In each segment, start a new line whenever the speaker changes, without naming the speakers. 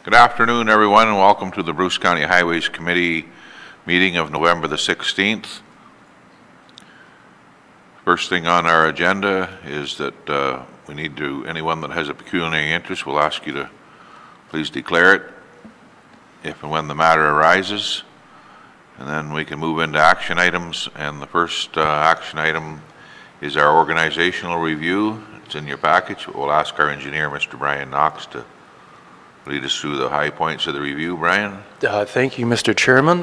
Good afternoon, everyone, and welcome to the Bruce County Highways Committee meeting of November the 16th. First thing on our agenda is that we need to, anyone that has a pecuniary interest, we'll ask you to please declare it if and when the matter arises. And then we can move into action items, and the first action item is our organizational review. It's in your package. We'll ask our engineer, Mr. Brian Knox, to lead us through the high points of the review. Brian?
Thank you, Mr. Chairman.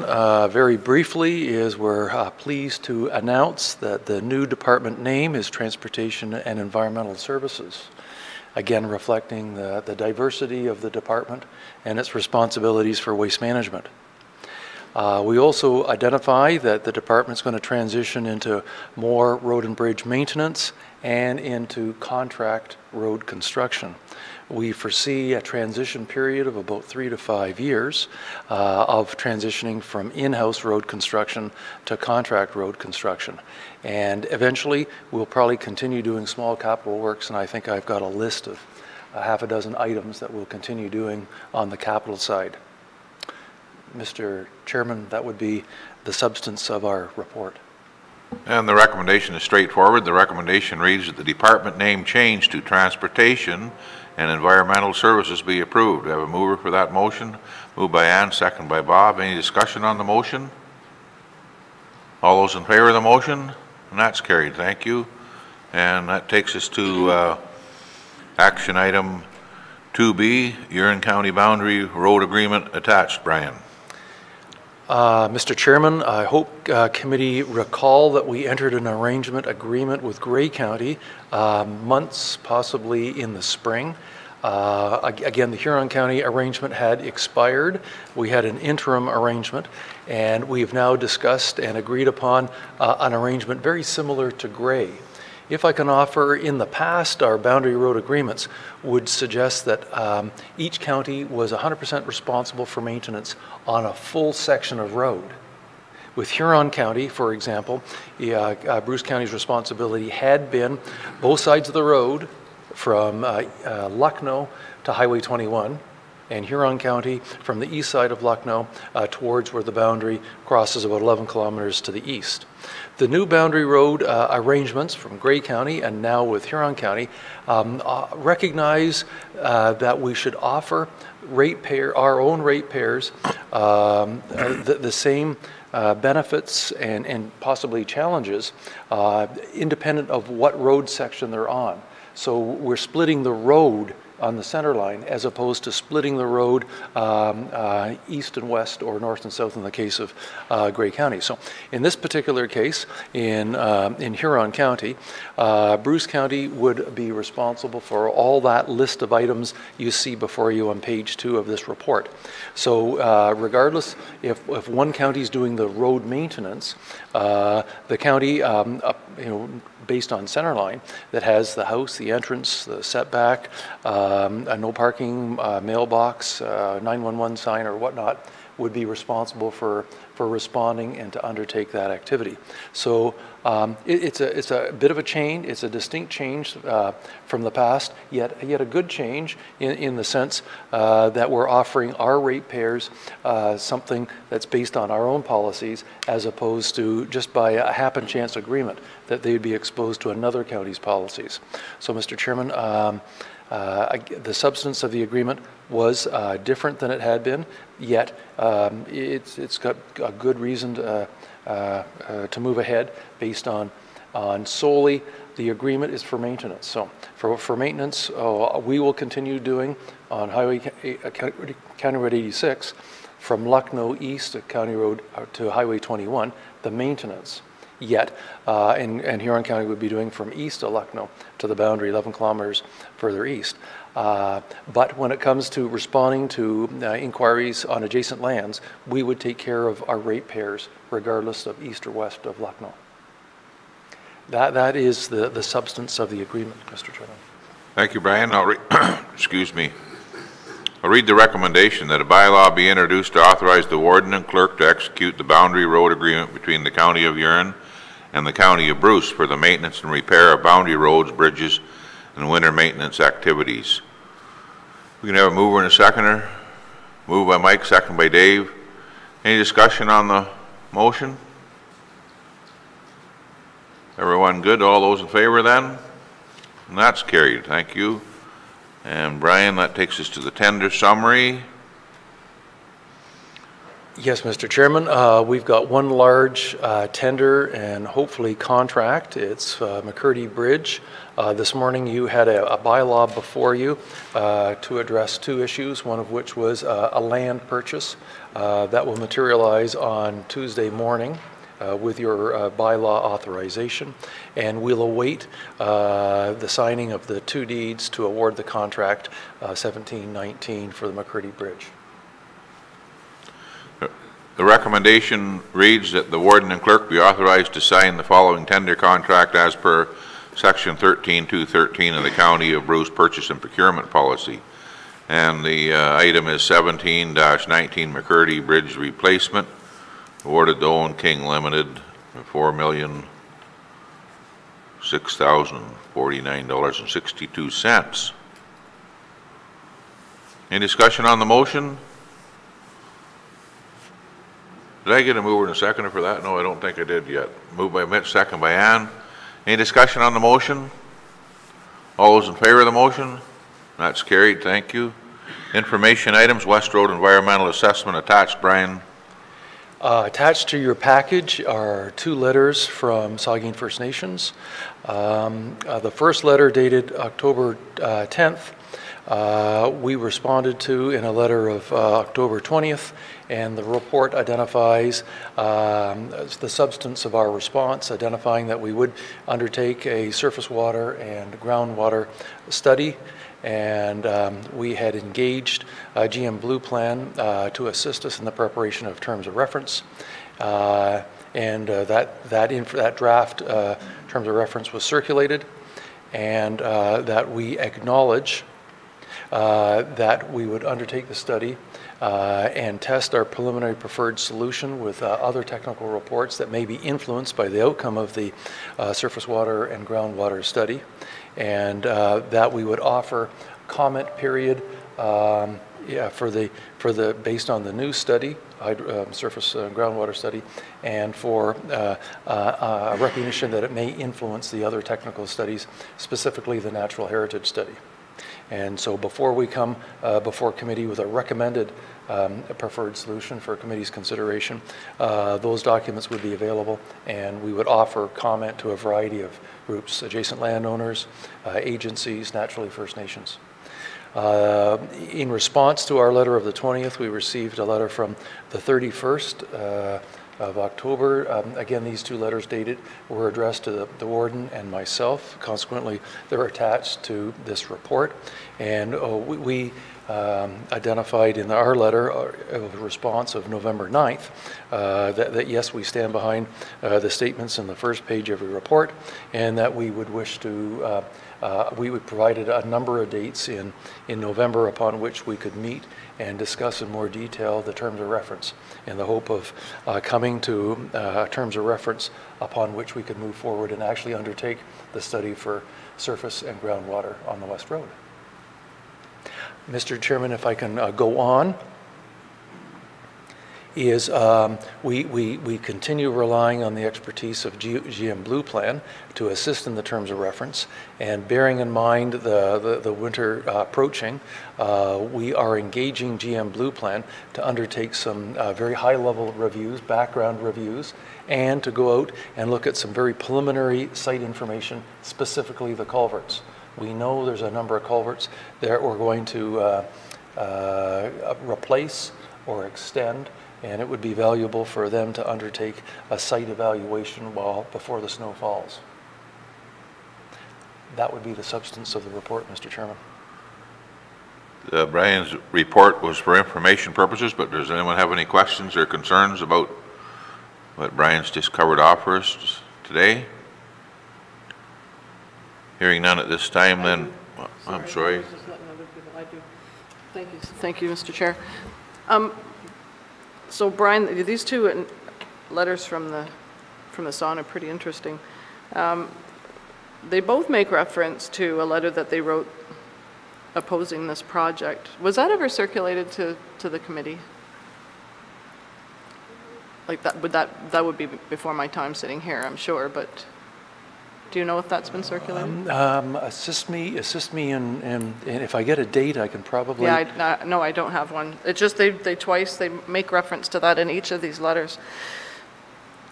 Very briefly, we're pleased to announce that the new department name is Transportation and Environmental Services, again reflecting the diversity of the department and its responsibilities for waste management. We also identify that the department's going to transition into more road and bridge maintenance and into contract road construction. We foresee a transition period of about 3 to 5 years of transitioning from in-house road construction to contract road construction. And eventually, we'll probably continue doing small capital works, and I think I've got a list of half a dozen items that we'll continue doing on the capital side. Mr. Chairman, that would be the substance of our report.
And the recommendation is straightforward. The recommendation reads that the department name change to Transportation and Environmental Services be approved. Do I have a mover for that motion? Moved by Ann, second by Bob. Any discussion on the motion? All those in favor of the motion? And that's carried. Thank you. And that takes us to action item 2B, Huron County Boundary Road Agreement attached. Brian.
Mr. Chairman, I hope committee recall that we entered an arrangement agreement with Grey County months, possibly in the spring. Again, the Huron County arrangement had expired. We had an interim arrangement, and we have now discussed and agreed upon an arrangement very similar to Grey. If I can offer, in the past, our boundary road agreements would suggest that each county was 100% responsible for maintenance on a full section of road. With Huron County, for example, Bruce County's responsibility had been both sides of the road from Lucknow to Highway 21, and Huron County from the east side of Lucknow towards where the boundary crosses about 11 kilometers to the east. The new boundary road arrangements from Grey County and now with Huron County recognize that we should offer our own ratepayers the same benefits and possibly challenges independent of what road section they're on. So we're splitting the road on the center line as opposed to splitting the road east and west or north and south in the case of Grey County. So in this particular case, in Huron County, Bruce County would be responsible for all that list of items you see before you on page 2 of this report. So regardless if one county is doing the road maintenance, the county based on center line that has the house, the entrance, the setback, a no parking mailbox, 911 sign or whatnot, would be responsible for responding and to undertake that activity. So it's a bit of a change. It's a distinct change from the past, yet a good change in the sense that we're offering our ratepayers something that's based on our own policies as opposed to just by a happen chance agreement that they'd be exposed to another county's policies. So, Mr. Chairman, the substance of the agreement was different than it had been, yet it's got a good reason to move ahead based on solely the agreement is for maintenance. So for maintenance, we will continue doing on County Road 86 from Lucknow east to County Road to Highway 21, the maintenance. Yet, and Huron County would be doing from east of Lucknow to the boundary 11 kilometers further east. But when it comes to responding to inquiries on adjacent lands, we would take care of our ratepayers regardless of east or west of Lucknow. That is the substance of the agreement, Mr. Chairman.
Thank you, Brian. Excuse me. I'll read the recommendation that a bylaw be introduced to authorize the warden and clerk to execute the boundary road agreement between the County of Huron and the County of Bruce for the maintenance and repair of boundary roads, bridges, and winter maintenance activities. We can have a mover and a seconder. Moved by Mike, second by Dave. Any discussion on the motion? Everyone good? All those in favor then? And that's carried. Thank you. And Brian, that takes us to the tender summary.
Yes, Mr. Chairman. We've got one large tender and hopefully contract. It's McCurdy Bridge. This morning you had a bylaw before you to address two issues, one of which was a land purchase that will materialize on Tuesday morning with your bylaw authorization, and we'll await the signing of the two deeds to award the contract 1719 for the McCurdy Bridge.
The recommendation reads that the warden and clerk be authorized to sign the following tender contract as per Section 13.213 of the County of Bruce Purchase and Procurement Policy. And the item is 17-19 McCurdy Bridge Replacement, awarded to Owen King Limited for $4,006,049.62. Any discussion on the motion? Did I get a mover and a seconder for that? No, I don't think I did yet. Moved by Mitch, second by Ann. Any discussion on the motion? All those in favor of the motion? That's carried. Thank you. Information items, West Road Environmental Assessment attached. Brian.
Attached to your package are two letters from Saugeen First Nations. The first letter dated October 10th. We responded to in a letter of October 20th, and the report identifies the substance of our response, identifying that we would undertake a surface water and groundwater study, and we had engaged GM Blue Plan to assist us in the preparation of terms of reference, and that draft terms of reference was circulated, and that we acknowledge that we would undertake the study and test our preliminary preferred solution with other technical reports that may be influenced by the outcome of the surface water and groundwater study, and that we would offer comment period based on the new study, surface groundwater study, and for recognition that it may influence the other technical studies, specifically the natural heritage study. And so before we come before committee with a recommended preferred solution for committee's consideration, those documents would be available, and we would offer comment to a variety of groups, adjacent landowners, agencies, naturally First Nations. In response to our letter of the 20th, we received a letter from the 31st of October. Again, these two letters dated were addressed to the warden and myself. Consequently, they're attached to this report. And we identified in our letter of response of November 9th that yes, we stand behind the statements in the first page of the report, and that we would wish to we would provided a number of dates in November upon which we could meet and discuss in more detail the terms of reference, in the hope of coming to terms of reference upon which we could move forward and actually undertake the study for surface and groundwater on the West Road. Mr. Chairman, if I can go on, is we continue relying on the expertise of GM Blue Plan to assist in the terms of reference, and bearing in mind the winter approaching, we are engaging GM Blue Plan to undertake some very high-level reviews, background reviews, and to go out and look at some very preliminary site information, specifically the culverts. We know there's a number of culverts that we're going to replace or extend, and it would be valuable for them to undertake a site evaluation before the snow falls. That would be the substance of the report, Mr. Chairman.
Brian's report was for information purposes, but does anyone have any questions or concerns about what Brian's just covered off for us today? Hearing none at this time, then, I'm sorry.
I do. Thank you, Mr. Chair. So Brian, these two letters from the SON are pretty interesting. They both make reference to a letter that they wrote opposing this project. Was that ever circulated to the committee? Like that would be before my time sitting here, I'm sure, but do you know if that's been circulated?
Assist me and if I get a date, I can probably.
Yeah, no, I don't have one. It's just they make reference to that in each of these letters.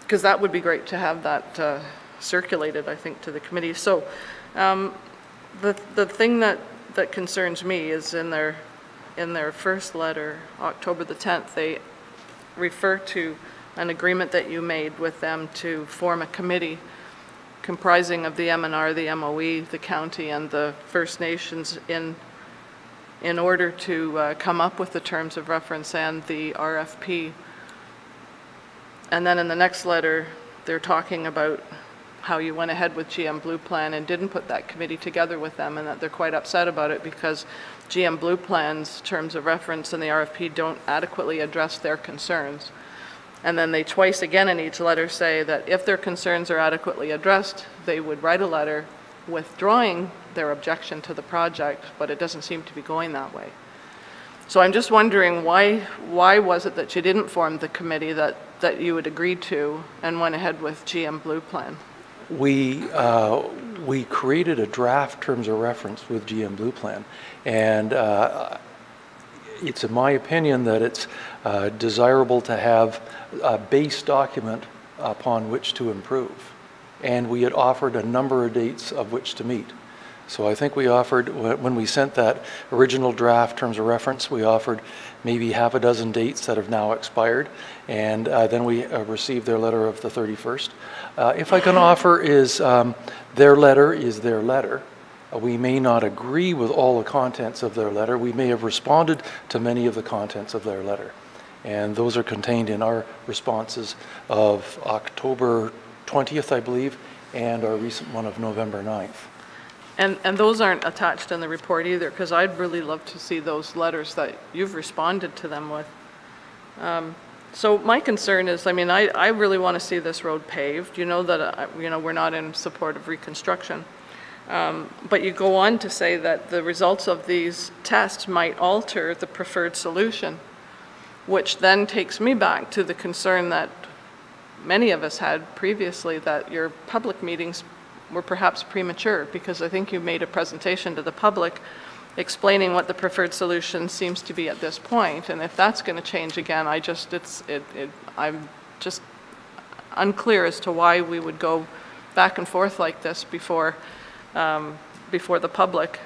Because that would be great to have that circulated, I think, to the committee. So the thing that concerns me is in their first letter, October the 10th, they refer to an agreement that you made with them to form a committee comprising of the MNR, the MOE, the county, and the First Nations in order to come up with the terms of reference and the RFP. And then in the next letter, they're talking about how you went ahead with GM Blue Plan and didn't put that committee together with them, and that they're quite upset about it because GM Blue Plan's terms of reference and the RFP don't adequately address their concerns. And then they twice again in each letter say that if their concerns are adequately addressed, they would write a letter withdrawing their objection to the project, but it doesn't seem to be going that way. So I'm just wondering why was it that you didn't form the committee that you had agreed to and went ahead with GM Blue Plan?
We created a draft terms of reference with GM Blue Plan, and it's in my opinion that it's desirable to have a base document upon which to improve. And we had offered a number of dates of which to meet. So I think we offered, when we sent that original draft terms of reference, we offered maybe half a dozen dates that have now expired, and then we received their letter of the 31st. If I can offer is, their letter is their letter. We may not agree with all the contents of their letter. We may have responded to many of the contents of their letter. And those are contained in our responses of October 20th, I believe, and our recent one of November 9th.
And those aren't attached in the report either, because I'd really love to see those letters that you've responded to them with. So my concern is, I mean, I really want to see this road paved. You know that, we're not in support of reconstruction. But you go on to say that the results of these tests might alter the preferred solution, which then takes me back to the concern that many of us had previously, that your public meetings were perhaps premature, because I think you made a presentation to the public explaining what the preferred solution seems to be at this point. And if that's going to change again, I'm just unclear as to why we would go back and forth like this before the public.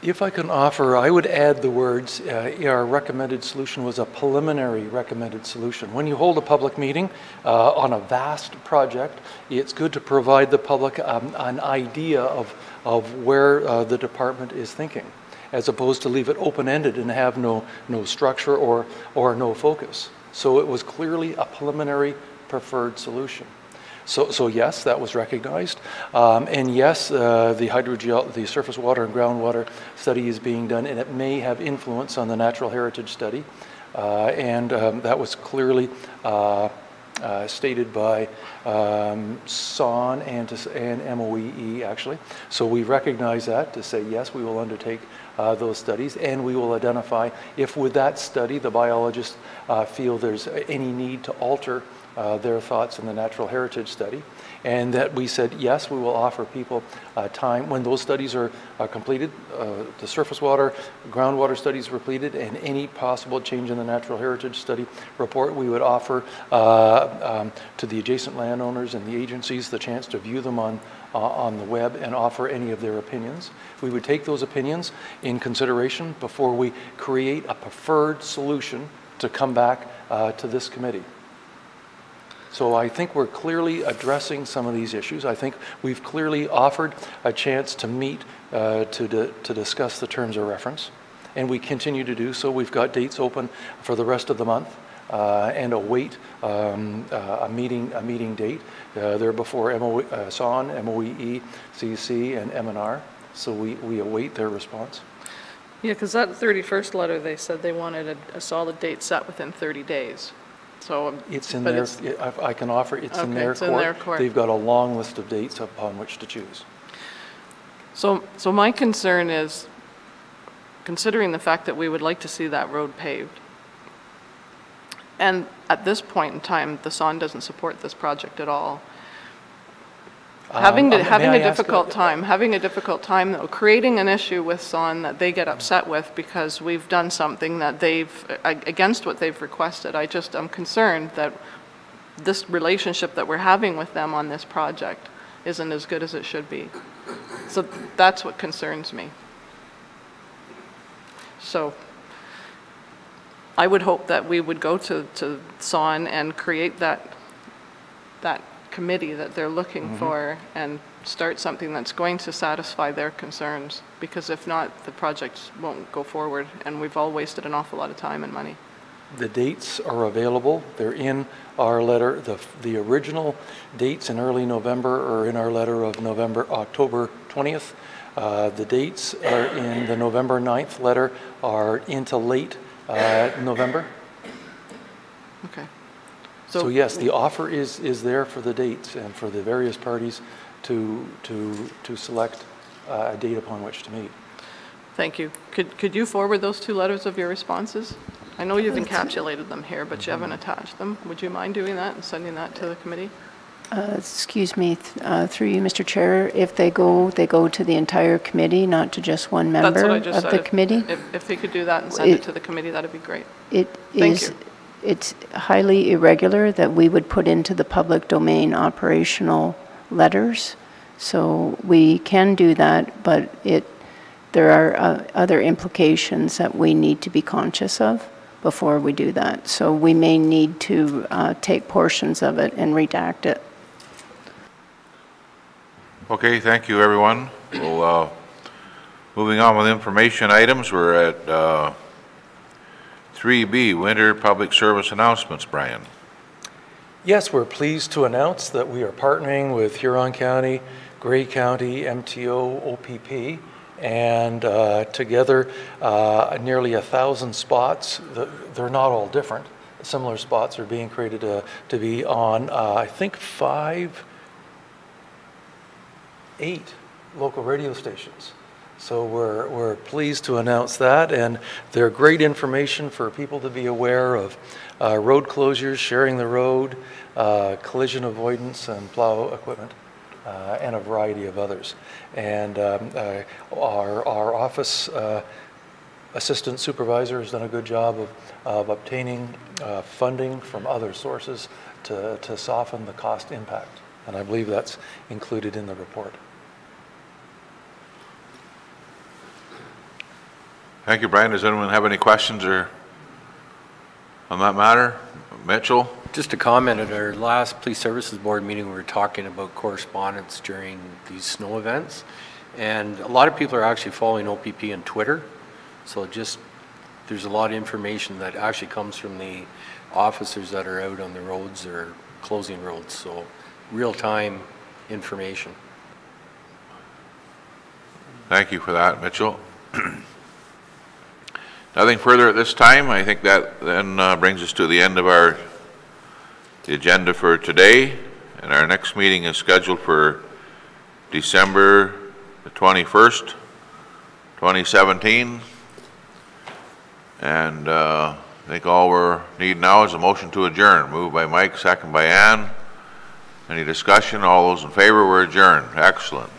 If I can offer, I would add the words, our recommended solution was a preliminary recommended solution. When you hold a public meeting on a vast project, it's good to provide the public an idea of where the department is thinking, as opposed to leave it open-ended and have no structure or no focus. So it was clearly a preliminary preferred solution. So yes, that was recognized, and yes, the surface water and groundwater study is being done, and it may have influence on the natural heritage study, and that was clearly stated by SON and MOEE actually. So we recognize that to say yes, we will undertake those studies, and we will identify if with that study the biologists feel there's any need to alter their thoughts in the natural heritage study, and that we said yes, we will offer people time when those studies are completed, the surface water, groundwater studies completed, and any possible change in the natural heritage study report, we would offer to the adjacent landowners and the agencies the chance to view them on the web and offer any of their opinions. We would take those opinions in consideration before we create a preferred solution to come back to this committee. So I think we're clearly addressing some of these issues. I think we've clearly offered a chance to meet to discuss the terms of reference, and we continue to do so. We've got dates open for the rest of the month and await a meeting date. They're before SON, MOEE, CC, and MNR. So we await their response.
Yeah, because that 31st letter, they said they wanted a solid date set within 30 days. So
it's in their, I can offer, it's in their court. They've got a long list of dates upon which to choose.
So my concern is considering the fact that we would like to see that road paved. And at this point in time, the SON doesn't support this project at all. Having a difficult time though, creating an issue with SON that they get upset with because we've done something that against what they've requested. I'm concerned that this relationship that we're having with them on this project isn't as good as it should be. So that's what concerns me. So I would hope that we would go to SON and create that committee that they're looking for and start something that's going to satisfy their concerns, because if not, the project won't go forward and we've all wasted an awful lot of time and money.
The dates are available. They're in our letter. The original dates in early November are in our letter of October 20th. The dates are in the November 9th letter are into late November.
Okay.
So yes, the offer is there for the dates and for the various parties to select a date upon which to meet.
Thank you. Could you forward those 2 letters of your responses? I know you've encapsulated them here, but you haven't attached them. Would you mind doing that and sending that to the committee?
Excuse me, through you, Mr. Chair, if they go to the entire committee, not to just one member of the committee?
If he could do that and send it to the committee, that'd be great.
Thank you. It's highly irregular that we would put into the public domain operational letters. So we can do that, but there are other implications that we need to be conscious of before we do that. So we may need to take portions of it and redact it.
Okay, thank you, everyone. Well, moving on with information items, we're at 3B, Winter Public Service Announcements. Brian.
Yes, we're pleased to announce that we are partnering with Huron County, Grey County, MTO, OPP, and together nearly 1,000 spots. They're not all different. Similar spots are being created to be on, I think, 8 local radio stations. So we're pleased to announce that, and they're great information for people to be aware of road closures, sharing the road, collision avoidance, and plow equipment, and a variety of others. And our office assistant supervisor has done a good job of obtaining funding from other sources to soften the cost impact, and I believe that's included in the report.
Thank you, Brian. Does anyone have any questions or on that matter? Mitchell?
Just a comment, at our last Police Services Board meeting, we were talking about correspondence during these snow events. And a lot of people are actually following OPP on Twitter. So there's a lot of information that actually comes from the officers that are out on the roads or closing roads. So real-time information. Thank
you for that, Mitchell. Nothing further at this time. I think that then brings us to the end of the agenda for today, and our next meeting is scheduled for December the 21st, 2017. And I think all we need now is a motion to adjourn. Moved by Mike, second by Ann. Any discussion? All those in favor, we're adjourned. Excellent.